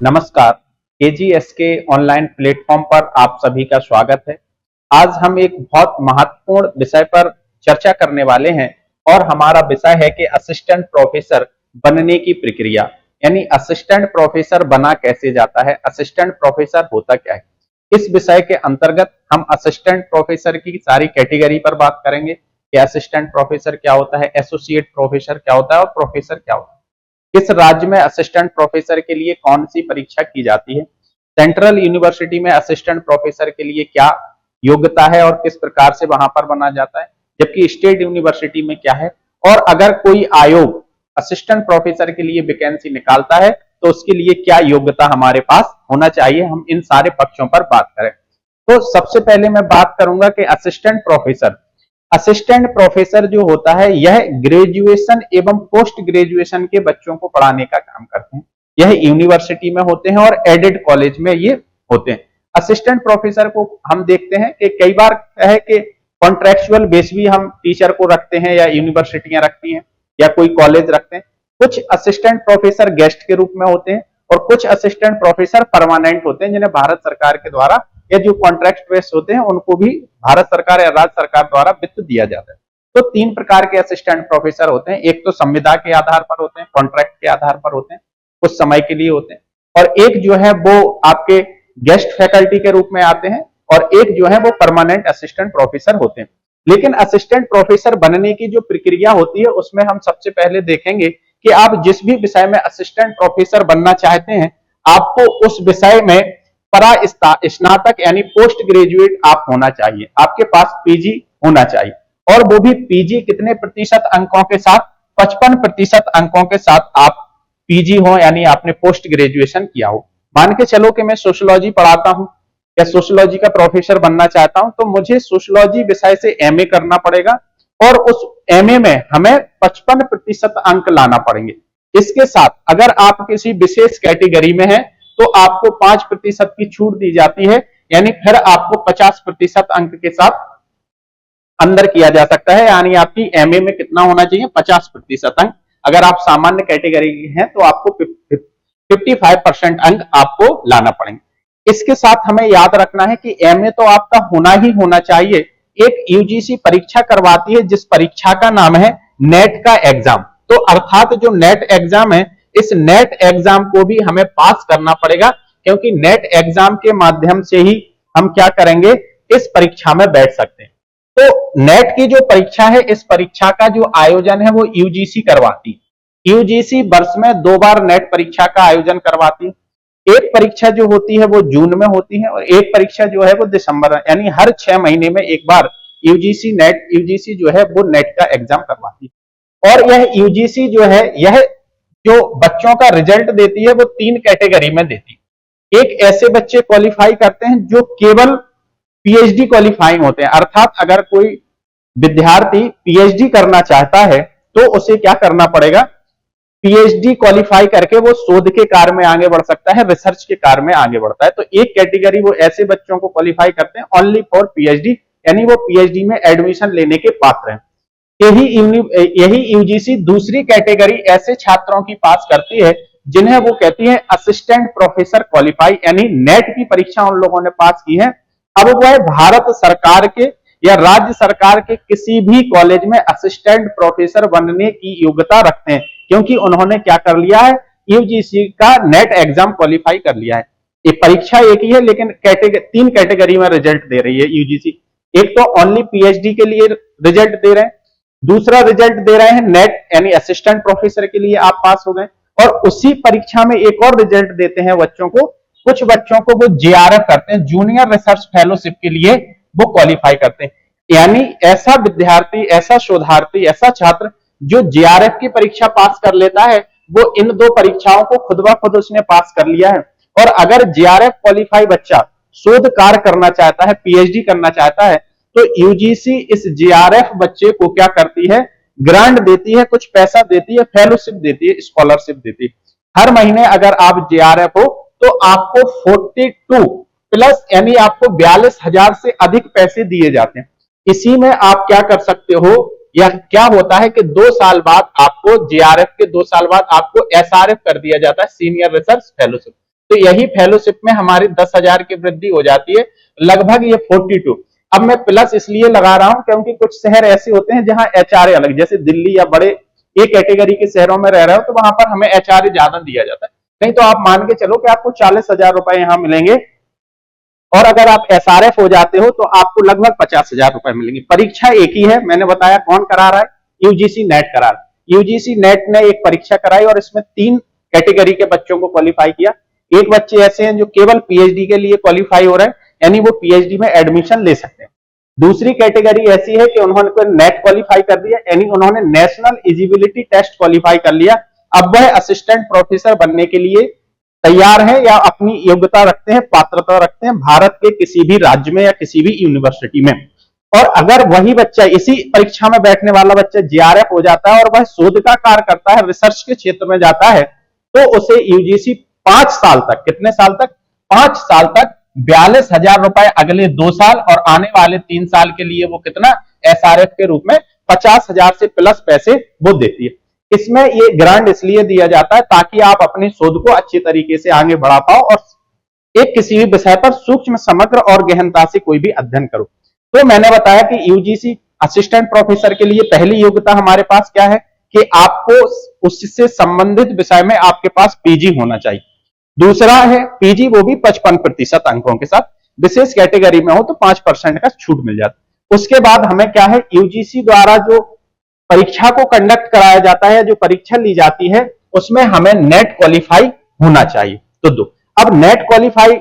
नमस्कार। केजीएसके online platform पर आप सभी का स्वागत है। आज हम एक बहुत महत्वपूर्ण विषय पर चर्चा करने वाले हैं और हमारा विषय है कि असिस्टेंट प्रोफेसर बनने की प्रक्रिया, यानी असिस्टेंट प्रोफेसर बना कैसे जाता है, असिस्टेंट प्रोफेसर होता क्या है। इस विषय के अंतर्गत हम असिस्टेंट प्रोफेसर की सारी कैटेगरी पर बात करेंगे कि असिस्टेंट प्रोफेसर क्या होता है, एसोसिएट प्रोफेसर क्या होता है और प्रोफेसर क्या होता है। किस राज्य में असिस्टेंट प्रोफेसर के लिए कौन सी परीक्षा की जाती है, सेंट्रल यूनिवर्सिटी में असिस्टेंट प्रोफेसर के लिए क्या योग्यता है और किस प्रकार से वहां पर बना जाता है, जबकि स्टेट यूनिवर्सिटी में क्या है, और अगर कोई आयोग असिस्टेंट प्रोफेसर के लिए वैकेंसी निकालता है तो उसके लिए क्या योग्यता हमारे पास होना चाहिए। हम इन सारे पक्षों पर बात करें तो सबसे पहले मैं बात करूंगा कि असिस्टेंट प्रोफेसर जो होता है यह ग्रेजुएशन एवं पोस्ट ग्रेजुएशन के बच्चों को पढ़ाने का काम करते हैं। यह यूनिवर्सिटी में होते हैं और एडेड कॉलेज में ये होते हैं। असिस्टेंट प्रोफेसर को हम देखते हैं कि कई बार है कि कॉन्ट्रेक्चुअल बेस भी हम टीचर को रखते हैं या यूनिवर्सिटियां रखती हैं या कोई कॉलेज रखते हैं। कुछ असिस्टेंट प्रोफेसर गेस्ट के रूप में होते हैं और कुछ असिस्टेंट प्रोफेसर परमानेंट होते हैं जिन्हें भारत सरकार के द्वारा या जो कॉन्ट्रैक्ट बेस होते हैं उनको भी भारत सरकार या राज्य सरकार द्वारा वित्त दिया जाता है। तो तीन प्रकार के असिस्टेंट प्रोफेसर होते हैं। एक तो संविदा के आधार पर होते हैं, कॉन्ट्रैक्ट के आधार पर होते हैं, कुछ समय के लिए होते हैं, और एक जो है वो आपके गेस्ट फैकल्टी के रूप में आते हैं और एक जो है वो परमानेंट असिस्टेंट प्रोफेसर होते हैं। लेकिन असिस्टेंट प्रोफेसर बनने की जो प्रक्रिया होती है उसमें हम सबसे पहले देखेंगे कि आप जिस भी विषय में असिस्टेंट प्रोफेसर बनना चाहते हैं आपको उस विषय में परा स्नातक यानी पोस्ट ग्रेजुएट आप होना चाहिए, आपके पास पीजी होना चाहिए, और वो भी पीजी कितने प्रतिशत अंकों के साथ, 55% अंकों के साथ आप पीजी हो, यानी आपने पोस्ट ग्रेजुएशन किया हो। मान के चलो कि मैं सोशियोलॉजी पढ़ाता हूं या सोशियोलॉजी का प्रोफेसर बनना चाहता हूं तो मुझे सोशियोलॉजी विषय से एमए करना पड़ेगा और उस एमए में हमें 55% अंक लाना पड़ेंगे। इसके साथ अगर आप किसी विशेष कैटेगरी में हैं तो आपको 5% की छूट दी जाती है, यानी फिर आपको 50% अंक के साथ अंदर किया जा सकता है। यानी आपकी एमए में कितना होना चाहिए, 50% अंक। अगर आप सामान्य कैटेगरी के हैं तो आपको 55% अंक आपको लाना पड़ेंगे। इसके साथ हमें याद रखना है कि एमए तो आपका होना ही होना चाहिए। एक यूजीसी परीक्षा करवाती है जिस परीक्षा का नाम है नेट का एग्जाम। तो अर्थात जो नेट एग्जाम है इस नेट एग्जाम को भी हमें पास करना पड़ेगा, क्योंकि नेट एग्जाम के माध्यम से ही हम क्या करेंगे, इस परीक्षा में बैठ सकते हैं। तो नेट की जो परीक्षा है इस परीक्षा का जो आयोजन है वो यूजीसी करवाती है। यूजीसी वर्ष में 2 बार नेट परीक्षा का आयोजन करवाती है। एक परीक्षा जो होती है वो जून में होती है और एक परीक्षा जो है वो दिसंबर में, यानी हर 6 महीने में एक बार यूजीसी जो है वो नेट का एग्जाम करवाती है। और यह यूजीसी जो है यह जो बच्चों का रिजल्ट देती है वो 3 कैटेगरी में देती है। एक ऐसे बच्चे क्वालिफाई करते हैं जो केवल पीएचडी क्वालिफाइंग होते हैं, अर्थात अगर कोई विद्यार्थी पीएचडी करना चाहता है तो उसे क्या करना पड़ेगा, पीएचडी क्वालिफाई करके वो शोध के कार्य में आगे बढ़ सकता है, रिसर्च के कार्य में आगे बढ़ता है। तो एक कैटेगरी वो ऐसे बच्चों को क्वालिफाई करते हैं ओनली फॉर पीएचडी, यानी वो पीएचडी में एडमिशन लेने के पात्र हैं। यही यूजीसी दूसरी कैटेगरी ऐसे छात्रों की पास करती है जिन्हें वो कहती है असिस्टेंट प्रोफेसर क्वालिफाई, यानी नेट की परीक्षा उन लोगों ने पास की है। अब वो है भारत सरकार के या राज्य सरकार के किसी भी कॉलेज में असिस्टेंट प्रोफेसर बनने की योग्यता रखते हैं, क्योंकि उन्होंने क्या कर लिया है, यूजीसी का नेट एग्जाम क्वालिफाई कर लिया है। ये परीक्षा एक ही है लेकिन 3 कैटेगरी में रिजल्ट दे रही है यूजीसी। एक तो ओनली पीएचडी के लिए रिजल्ट दे रहे हैं, दूसरा रिजल्ट दे रहे हैं नेट यानी असिस्टेंट प्रोफेसर के लिए आप पास हो गए, और उसी परीक्षा में एक और रिजल्ट देते हैं बच्चों को, कुछ बच्चों को वो जेआरएफ करते हैं, जूनियर रिसर्च फेलोशिप के लिए वो क्वालिफाई करते हैं। यानी ऐसा विद्यार्थी, ऐसा शोधार्थी, ऐसा छात्र जो जेआरएफ की परीक्षा पास कर लेता है वो इन 2 परीक्षाओं को खुद ब खुद उसने पास कर लिया है। और अगर जेआरएफ क्वालिफाई बच्चा शोध कार्य करना चाहता है, पीएचडी करना चाहता है, तो यूजीसी इस जेआरएफ बच्चे को क्या करती है, ग्रांट देती है, कुछ पैसा देती है, फेलोशिप देती है, स्कॉलरशिप देती है। हर महीने अगर आप जेआरएफ हो तो आपको 42 प्लस यानी आपको 42,000 से अधिक पैसे दिए जाते हैं। इसी में आप क्या कर सकते हो, या क्या होता है कि 2 साल बाद आपको जेआरएफ के 2 साल बाद आपको एसआरएफ कर दिया जाता है, सीनियर रिसर्च फेलोशिप। तो यही फेलोशिप में हमारी 10,000 की वृद्धि हो जाती है, लगभग ये 42। अब मैं प्लस इसलिए लगा रहा हूं क्योंकि कुछ शहर ऐसे होते हैं जहां एचआरए अलग, जैसे दिल्ली या बड़े ए कैटेगरी के शहरों में रह रहे हो तो वहां पर हमें एचआरए ज्यादा दिया जाता है। नहीं तो आप मान के चलो कि आपको 40,000 रुपए यहां मिलेंगे, और अगर आप एसआरएफ हो जाते हो तो आपको लगभग 50,000 रुपए मिलेंगे। परीक्षा एक ही है, मैंने बताया कौन करा रहा है, यूजीसी नेट करा रहा है। यूजीसी नेट ने एक परीक्षा कराई और इसमें 3 कैटेगरी के बच्चों को क्वालिफाई किया। एक बच्चे ऐसे हैं जो केवल पीएचडी के लिए क्वालिफाई हो रहे हैं, यानी वो पीएचडी में एडमिशन ले सकते हैं। दूसरी कैटेगरी ऐसी है कि उन्होंने नेट क्वालिफाई कर दिया, यानी उन्होंने नेशनल एलिजिबिलिटी टेस्ट क्वालिफाई कर लिया। अब वह असिस्टेंट प्रोफेसर बनने के लिए तैयार है या अपनी योग्यता रखते हैं, पात्रता रखते हैं भारत के किसी भी राज्य में या किसी भी यूनिवर्सिटी में। और अगर वही बच्चा, इसी परीक्षा में बैठने वाला बच्चा जेआरएफ हो जाता है और वह शोध का कार्य करता है, रिसर्च के क्षेत्र में जाता है, तो उसे यूजीसी 5 साल तक, कितने साल तक, 5 साल तक 42,000 रुपए अगले 2 साल और आने वाले 3 साल के लिए वो कितना, एसआरएफ के रूप में 50,000 से प्लस पैसे वो देती है। इसमें ये ग्रांट इसलिए दिया जाता है ताकि आप अपनी शोध को अच्छी तरीके से आगे बढ़ा पाओ और एक किसी भी विषय पर सूक्ष्म, समग्र और गहनता से कोई भी अध्ययन करो। तो मैंने बताया कि यूजीसी असिस्टेंट प्रोफेसर के लिए पहली योग्यता हमारे पास क्या है कि आपको उससे संबंधित विषय में आपके पास पीजी होना चाहिए। दूसरा है पीजी, वो भी 55% अंकों के साथ, विशेष कैटेगरी में हो तो 5% का छूट मिल जाता। उसके बाद हमें क्या है, यूजीसी द्वारा जो परीक्षा को कंडक्ट कराया जाता है, जो परीक्षा ली जाती है, उसमें हमें नेट क्वालिफाई होना चाहिए। तो अब नेट क्वालिफाई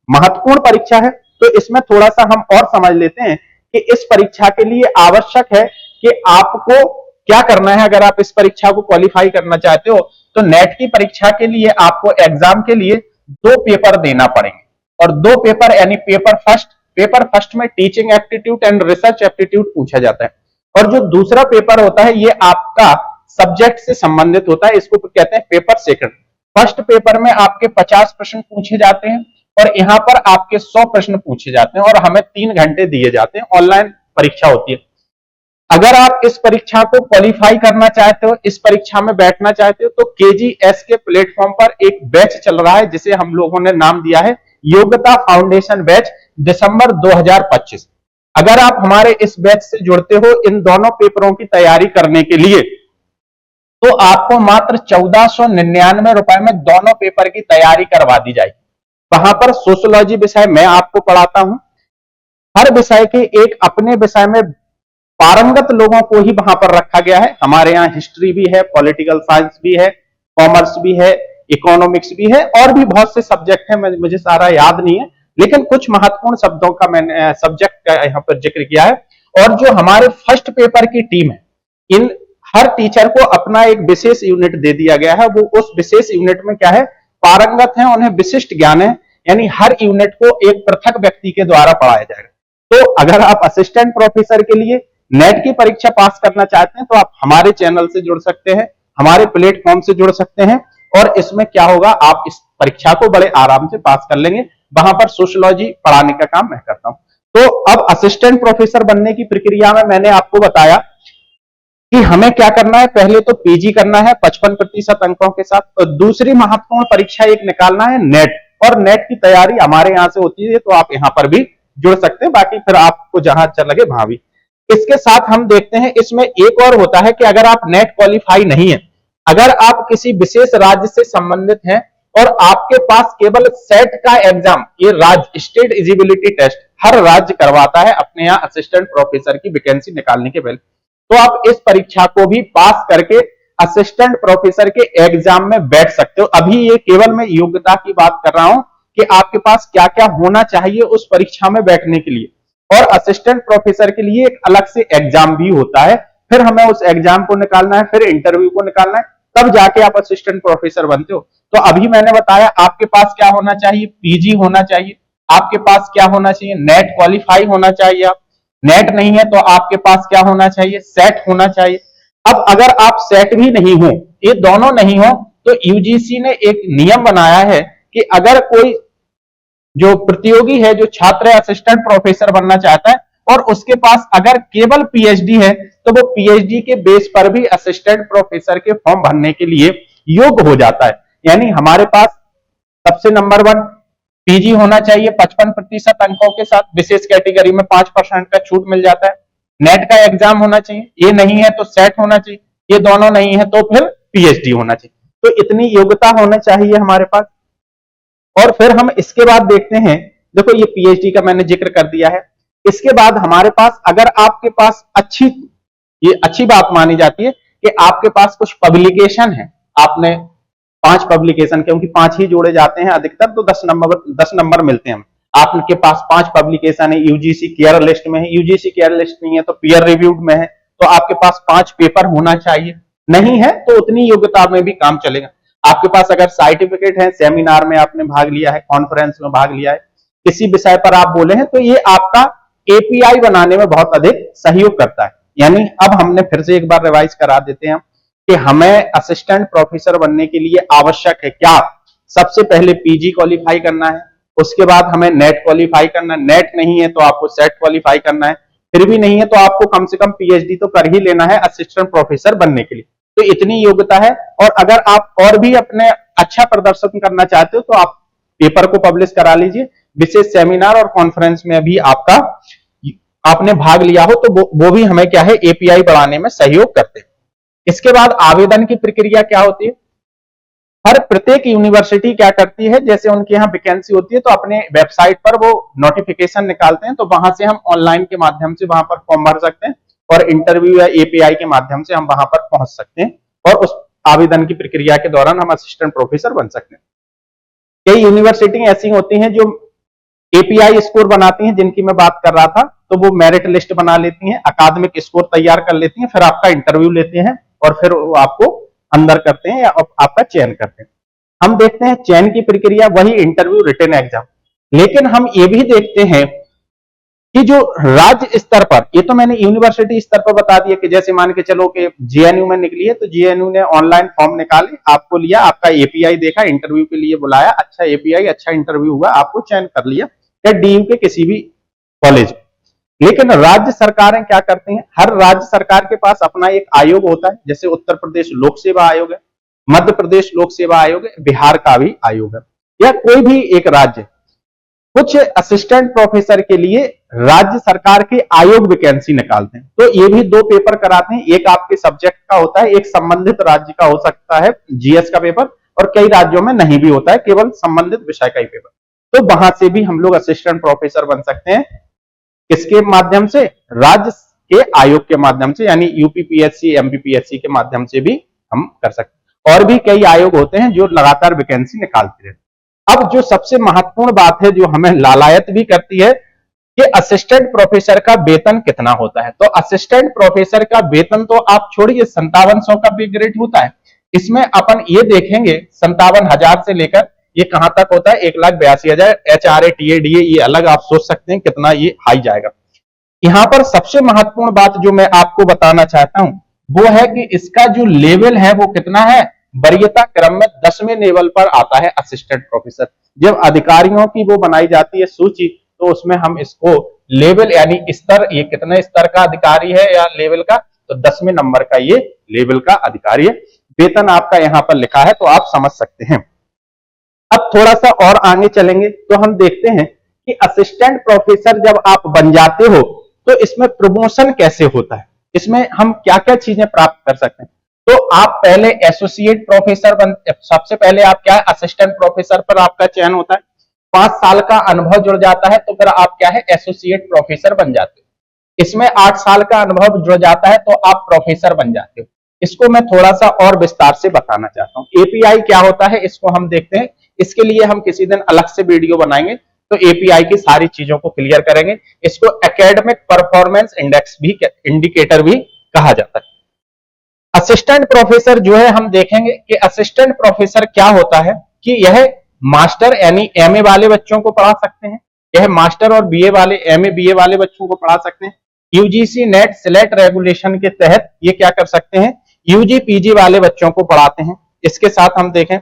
महत्वपूर्ण परीक्षा है, तो इसमें थोड़ा सा हम और समझ लेते हैं कि इस परीक्षा के लिए आवश्यक है कि आपको क्या करना है। अगर आप इस परीक्षा को क्वालिफाई करना चाहते हो तो नेट की परीक्षा के लिए आपको एग्जाम के लिए 2 पेपर देना पड़ेंगे, और 2 पेपर यानी पेपर फर्स्ट में teaching aptitude and research aptitude पूछा जाता है, और जो दूसरा पेपर होता है ये आपका सब्जेक्ट से संबंधित होता है, इसको कहते हैं पेपर सेकंड। फर्स्ट पेपर में आपके 50 प्रश्न पूछे जाते हैं और यहां पर आपके 100 प्रश्न पूछे जाते हैं और हमें 3 घंटे दिए जाते हैं, ऑनलाइन परीक्षा होती है। अगर आप इस परीक्षा को क्वालिफाई करना चाहते हो, इस परीक्षा में बैठना चाहते हो, तो केजीएस के प्लेटफॉर्म पर एक बैच चल रहा है जिसे हम लोगों ने नाम दिया है योग्यता फाउंडेशन बैच, दिसंबर 2025। अगर आप हमारे इस बैच से जुड़ते हो इन दोनों पेपरों की तैयारी करने के लिए, तो आपको मात्र 1499 रुपए में दोनों पेपर की तैयारी करवा दी जाएगी। वहां पर सोशियोलॉजी विषय मैं आपको पढ़ाता हूं, हर विषय के एक अपने विषय में पारंगत लोगों को ही वहां पर रखा गया है। हमारे यहाँ हिस्ट्री भी है, पॉलिटिकल साइंस भी है, कॉमर्स भी है, इकोनॉमिक्स भी है, और भी बहुत से सब्जेक्ट है, मुझे सारा याद नहीं है, लेकिन कुछ महत्वपूर्ण शब्दों का मैंने सब्जेक्ट का यहाँ पर जिक्र किया है। और जो हमारे फर्स्ट पेपर की टीम है, इन हर टीचर को अपना एक विशेष यूनिट दे दिया गया है, वो उस विशेष यूनिट में क्या है, पारंगत है, उन्हें विशिष्ट ज्ञान है, यानी हर यूनिट को एक पृथक व्यक्ति के द्वारा पढ़ाया जाएगा। तो अगर आप असिस्टेंट प्रोफेसर के लिए नेट की परीक्षा पास करना चाहते हैं तो आप हमारे चैनल से जुड़ सकते हैं, हमारे प्लेटफॉर्म से जुड़ सकते हैं, और इसमें क्या होगा, आप इस परीक्षा को बड़े आराम से पास कर लेंगे। वहां पर सोशियोलॉजी पढ़ाने का काम मैं करता हूं। तो अब असिस्टेंट प्रोफेसर बनने की प्रक्रिया में मैंने आपको बताया कि हमें क्या करना है। पहले तो पीजी करना है 55% अंकों के साथ, और दूसरी महत्वपूर्ण परीक्षा एक निकालना है नेट, और नेट की तैयारी हमारे यहां से होती है, तो आप यहां पर भी जुड़ सकते हैं, बाकी फिर आपको जहां अच्छा लगे वहां भी। इसके साथ हम देखते हैं इसमें एक और होता है कि अगर आप नेट क्वालिफाई नहीं है, अगर आप किसी विशेष राज्य से संबंधित हैं और आपके पास केवल सेट का एग्जाम, ये राज्य स्टेट एलिजिबिलिटी टेस्ट हर राज्य करवाता है अपने यहाँ असिस्टेंट प्रोफेसर की वैकेंसी निकालने के पहले, तो आप इस परीक्षा को भी पास करके असिस्टेंट प्रोफेसर के एग्जाम में बैठ सकते हो। अभी ये केवल मैं योग्यता की बात कर रहा हूं कि आपके पास क्या क्या होना चाहिए उस परीक्षा में बैठने के लिए, और असिस्टेंट प्रोफेसर के लिए एक अलग से एग्जाम भी होता है, फिर हमें उस एग्जाम को निकालना है, फिर इंटरव्यू को निकालना है, तब जाके आप असिस्टेंट प्रोफेसर बनते हो। तो अभी मैंने बताया आपके पास क्या होना चाहिए, पीजी होना चाहिए, आपके पास क्या होना चाहिए, नेट क्वालिफाई होना चाहिए, आप नेट नहीं है तो आपके पास क्या होना चाहिए, सेट होना चाहिए। अब अगर आप सेट भी नहीं हो, ये दोनों नहीं हो, तो यूजीसी ने एक नियम बनाया है कि अगर कोई जो प्रतियोगी है, जो छात्र असिस्टेंट प्रोफेसर बनना चाहता है और उसके पास अगर केवल पीएचडी है, तो वो पीएचडी के बेस पर भी असिस्टेंट प्रोफेसर के फॉर्म भरने के लिए योग्य हो जाता है। यानी हमारे पास सबसे नंबर 1 पीजी होना चाहिए 55% अंकों के साथ, विशेष कैटेगरी में 5% का छूट मिल जाता है। नेट का एग्जाम होना चाहिए, ये नहीं है तो सेट होना चाहिए, ये दोनों नहीं है तो फिर पीएचडी होना चाहिए। तो इतनी योग्यता होना चाहिए हमारे पास। और फिर हम इसके बाद देखते हैं, देखो ये पीएचडी का मैंने जिक्र कर दिया है। इसके बाद हमारे पास अगर आपके पास ये अच्छी बात मानी जाती है कि आपके पास कुछ पब्लिकेशन है, आपने 5 पब्लिकेशन, क्योंकि 5 ही जोड़े जाते हैं अधिकतर, तो 10 नंबर मिलते हैं। आपके पास 5 पब्लिकेशन है, यूजीसी केयर लिस्ट में है, यूजीसी केयर लिस्ट नहीं है तो पीयर रिव्यूड में है, तो आपके पास 5 पेपर होना चाहिए। नहीं है तो उतनी योग्यता में भी काम चलेगा। आपके पास अगर सर्टिफिकेट है, सेमिनार में आपने भाग लिया है, कॉन्फ्रेंस में भाग लिया है, किसी विषय पर आप बोले हैं, तो ये आपका एपीआई बनाने में बहुत अधिक सहयोग करता है। यानी अब हमने फिर से एक बार रिवाइज करा देते हैं कि हमें असिस्टेंट प्रोफेसर बनने के लिए आवश्यक है क्या? सबसे पहले पीजी क्वालिफाई करना है, उसके बाद हमें नेट क्वालिफाई करना है, नेट नहीं है तो आपको सेट क्वालिफाई करना है, फिर भी नहीं है तो आपको कम से कम पीएचडी तो कर ही लेना है असिस्टेंट प्रोफेसर बनने के लिए। तो इतनी योग्यता है। और अगर आप और भी अपने अच्छा प्रदर्शन करना चाहते हो तो आप पेपर को पब्लिश करा लीजिए, विशेष सेमिनार और कॉन्फ्रेंस में भी आपने भाग लिया हो तो वो भी हमें क्या है, एपीआई बढ़ाने में सहयोग करते हैं। इसके बाद आवेदन की प्रक्रिया क्या होती है? हर प्रत्येक यूनिवर्सिटी क्या करती है, जैसे उनके यहाँ वैकेंसी होती है तो अपने वेबसाइट पर वो नोटिफिकेशन निकालते हैं, तो वहां से हम ऑनलाइन के माध्यम से वहां पर फॉर्म भर सकते हैं और इंटरव्यू या एपीआई के माध्यम से हम वहां पर पहुंच सकते हैं और उस आवेदन की प्रक्रिया के दौरान हम असिस्टेंट प्रोफेसर बन सकते हैं। कई यूनिवर्सिटी ऐसी होती हैं जो एपीआई स्कोर बनाती हैं, जिनकी मैं बात कर रहा था, तो वो मेरिट लिस्ट बना लेती हैं, अकादमिक स्कोर तैयार कर लेती हैं, फिर आपका इंटरव्यू लेते हैं और फिर वो आपको अंदर करते हैं या आपका चयन करते हैं। हम देखते हैं चयन की प्रक्रिया वही इंटरव्यू रिटन एग्जाम, लेकिन हम ये भी देखते हैं कि जो राज्य स्तर पर, ये तो मैंने यूनिवर्सिटी स्तर पर बता दिया कि जैसे मान के चलो कि जेएनयू में निकली है तो जेएनयू ने ऑनलाइन फॉर्म निकाले, आपको लिया, आपका एपीआई देखा, इंटरव्यू के लिए बुलाया, अच्छा एपीआई, अच्छा इंटरव्यू हुआ, आपको चयन कर लिया या डीयू के किसी भी कॉलेज। लेकिन राज्य सरकारें क्या करती हैं, हर राज्य सरकार के पास अपना एक आयोग होता है, जैसे उत्तर प्रदेश लोक सेवा आयोग है, मध्य प्रदेश लोक सेवा आयोग है, बिहार का भी आयोग है, या कोई भी एक राज्य कुछ असिस्टेंट प्रोफेसर के लिए राज्य सरकार के आयोग वैकेंसी निकालते हैं। तो ये भी 2 पेपर कराते हैं, एक आपके सब्जेक्ट का होता है, एक संबंधित राज्य का हो सकता है जीएस का पेपर, और कई राज्यों में नहीं भी होता है, केवल संबंधित विषय का ही पेपर। तो वहां से भी हम लोग असिस्टेंट प्रोफेसर बन सकते हैं, किसके माध्यम से? राज्य के आयोग के माध्यम से, यानी यूपीपीएससी, एमपीपीएससी के माध्यम से भी हम कर सकते हैं। और भी कई आयोग होते हैं जो लगातार वैकेंसी निकालते रहते हैं। अब जो सबसे महत्वपूर्ण बात है, जो हमें लालायत भी करती है, कि असिस्टेंट प्रोफेसर का वेतन कितना होता है। तो असिस्टेंट प्रोफेसर का वेतन तो आप छोड़िए, 5700 का पे ग्रेड होता है। इसमें अपन ये देखेंगे 57,000 से लेकर ये कहां तक होता है, 1,82,000। एचआरए, टीएडीए ये अलग आप सोच सकते हैं कितना ये हाई जाएगा। यहां पर सबसे महत्वपूर्ण बात जो मैं आपको बताना चाहता हूं वो है कि इसका जो लेवल है वो कितना है, वरीयता क्रम में 10वें लेवल पर आता है असिस्टेंट प्रोफेसर। जब अधिकारियों की वो बनाई जाती है सूची, तो उसमें हम इसको लेवल यानी स्तर, ये कितने स्तर का अधिकारी है या लेवल का, तो 10वें नंबर का ये लेवल का अधिकारी है। वेतन आपका यहां पर लिखा है तो आप समझ सकते हैं। अब थोड़ा सा और आगे चलेंगे तो हम देखते हैं कि असिस्टेंट प्रोफेसर जब आप बन जाते हो तो इसमें प्रमोशन कैसे होता है, इसमें हम क्या क्या चीजें प्राप्त कर सकते हैं। तो आप पहले एसोसिएट प्रोफेसर सबसे पहले आप क्या है, असिस्टेंट प्रोफेसर पर आपका चयन होता है, 5 साल का अनुभव जुड़ जाता है तो फिर आप क्या है, एसोसिएट प्रोफेसर बन जाते हो। इसमें 8 साल का अनुभव जुड़ जाता है तो आप प्रोफेसर बन जाते हो। इसको मैं थोड़ा सा और विस्तार से बताना चाहता हूं। एपीआई क्या होता है इसको हम देखते हैं, इसके लिए हम किसी दिन अलग से वीडियो बनाएंगे तो एपीआई की सारी चीजों को क्लियर करेंगे। इसको एकेडमिक परफॉर्मेंस इंडेक्स भी, इंडिकेटर भी कहा जाता है। असिस्टेंट प्रोफेसर जो है, हम देखेंगे कि असिस्टेंट प्रोफेसर क्या होता है कि यह मास्टर यानी एमए वाले बच्चों को पढ़ा सकते हैं, यह मास्टर और बीए वाले, एमए बीए वाले बच्चों को पढ़ा सकते हैं। यूजीसी नेट सिलेक्ट रेगुलेशन के तहत ये क्या कर सकते हैं, यूजी पीजी वाले बच्चों को पढ़ाते हैं। इसके साथ हम देखें,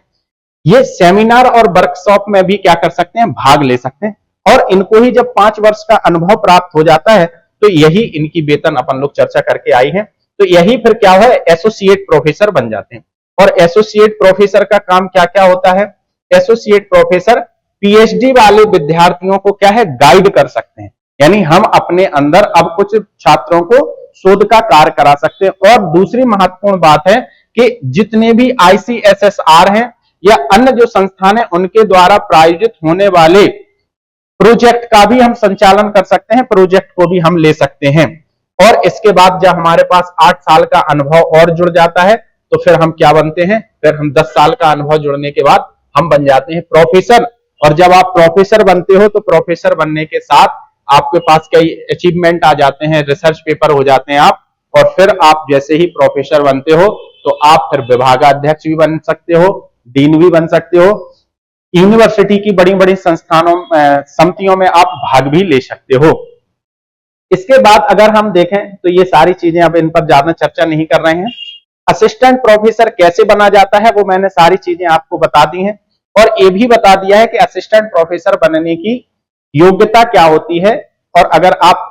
ये सेमिनार और वर्कशॉप में भी क्या कर सकते हैं, भाग ले सकते हैं। और इनको ही जब 5 वर्ष का अनुभव प्राप्त हो जाता है तो यही इनकी वेतन अपन लोग चर्चा करके आई है, तो यही फिर क्या है, एसोसिएट प्रोफेसर बन जाते हैं। और एसोसिएट प्रोफेसर का काम क्या क्या होता है, एसोसिएट प्रोफेसर पीएचडी वाले विद्यार्थियों को क्या है, गाइड कर सकते हैं। यानी हम अपने अंदर अब कुछ छात्रों को शोध का कार्य करा सकते हैं। और दूसरी महत्वपूर्ण बात है कि जितने भी आईसीएसएसआर हैं या अन्य जो संस्थान है उनके द्वारा प्रायोजित होने वाले प्रोजेक्ट का भी हम संचालन कर सकते हैं, प्रोजेक्ट को भी हम ले सकते हैं। और इसके बाद जब हमारे पास 8 साल का अनुभव और जुड़ जाता है तो फिर हम क्या बनते हैं, फिर हम 10 साल का अनुभव जुड़ने के बाद हम बन जाते हैं प्रोफेसर। और जब आप प्रोफेसर बनते हो तो प्रोफेसर बनने के साथ आपके पास कई अचीवमेंट आ जाते हैं, रिसर्च पेपर हो जाते हैं आप। और फिर आप जैसे ही प्रोफेसर बनते हो तो आप फिर विभागाध्यक्ष भी बन सकते हो, डीन भी बन सकते हो, यूनिवर्सिटी की बड़ी बड़ी संस्थानों समितियों में आप भाग भी ले सकते हो। इसके बाद अगर हम देखें तो ये सारी चीजें, अब इन पर ज्यादा चर्चा नहीं कर रहे हैं। असिस्टेंट प्रोफेसर कैसे बना जाता है वो मैंने सारी चीजें आपको बता दी हैं। और ये भी बता दिया है कि असिस्टेंट प्रोफेसर बनने की योग्यता क्या होती है। और अगर आप,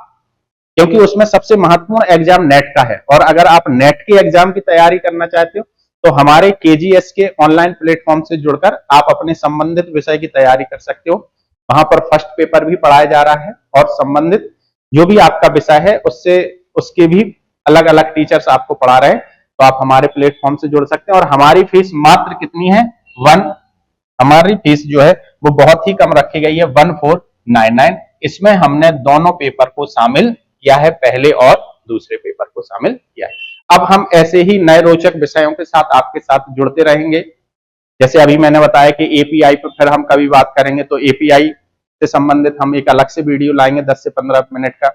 क्योंकि उसमें सबसे महत्वपूर्ण एग्जाम नेट का है, और अगर आप नेट के एग्जाम की तैयारी करना चाहते हो तो हमारे केजीएस के ऑनलाइन प्लेटफॉर्म से जुड़कर आप अपने संबंधित विषय की तैयारी कर सकते हो। वहां पर फर्स्ट पेपर भी पढ़ाया जा रहा है और संबंधित जो भी आपका विषय है उससे उसके भी अलग अलग टीचर्स आपको पढ़ा रहे हैं। तो आप हमारे प्लेटफॉर्म से जुड़ सकते हैं। और हमारी फीस मात्र कितनी है, हमारी फीस जो है वो बहुत ही कम रखी गई है, 1499। इसमें हमने दोनों पेपर को शामिल किया है, पहले और दूसरे पेपर को शामिल किया है। अब हम ऐसे ही नए रोचक विषयों के साथ आपके साथ जुड़ते रहेंगे। जैसे अभी मैंने बताया कि एपीआई पर फिर हम कभी बात करेंगे, तो एपीआई से संबंधित हम एक अलग से वीडियो लाएंगे 10 से 15 मिनट का।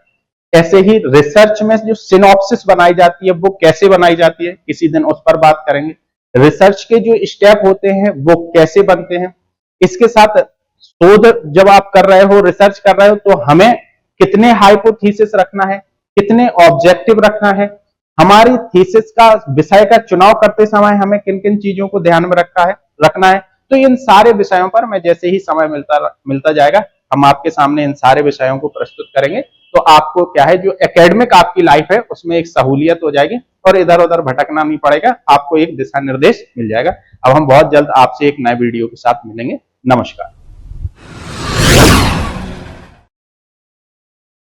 ऐसे ही रिसर्च में जो सिनॉप्सिस बनाई जाती है वो कैसे बनाई जाती है, किसी दिन उस पर बात करेंगे। रिसर्च के जो स्टेप होते हैं वो कैसे बनते हैं। इसके साथ शोध जब आप कर रहे हो, रिसर्च कर रहे हो, तो हमें कितने हाइपोथेसिस रखना है, कितने ऑब्जेक्टिव रखना है, हमारी थीसिस का विषय का चुनाव करते समय हमें किन किन चीजों को ध्यान में रखना है। तो इन सारे विषयों पर मैं जैसे ही समय मिलता जाएगा हम आपके सामने इन सारे विषयों को प्रस्तुत करेंगे। तो आपको क्या है, जो एकेडमिक आपकी लाइफ है उसमें एक सहूलियत हो जाएगी और इधर उधर भटकना नहीं पड़ेगा, आपको एक दिशा निर्देश मिल जाएगा। अब हम बहुत जल्द आपसे एक नए वीडियो के साथ मिलेंगे। नमस्कार।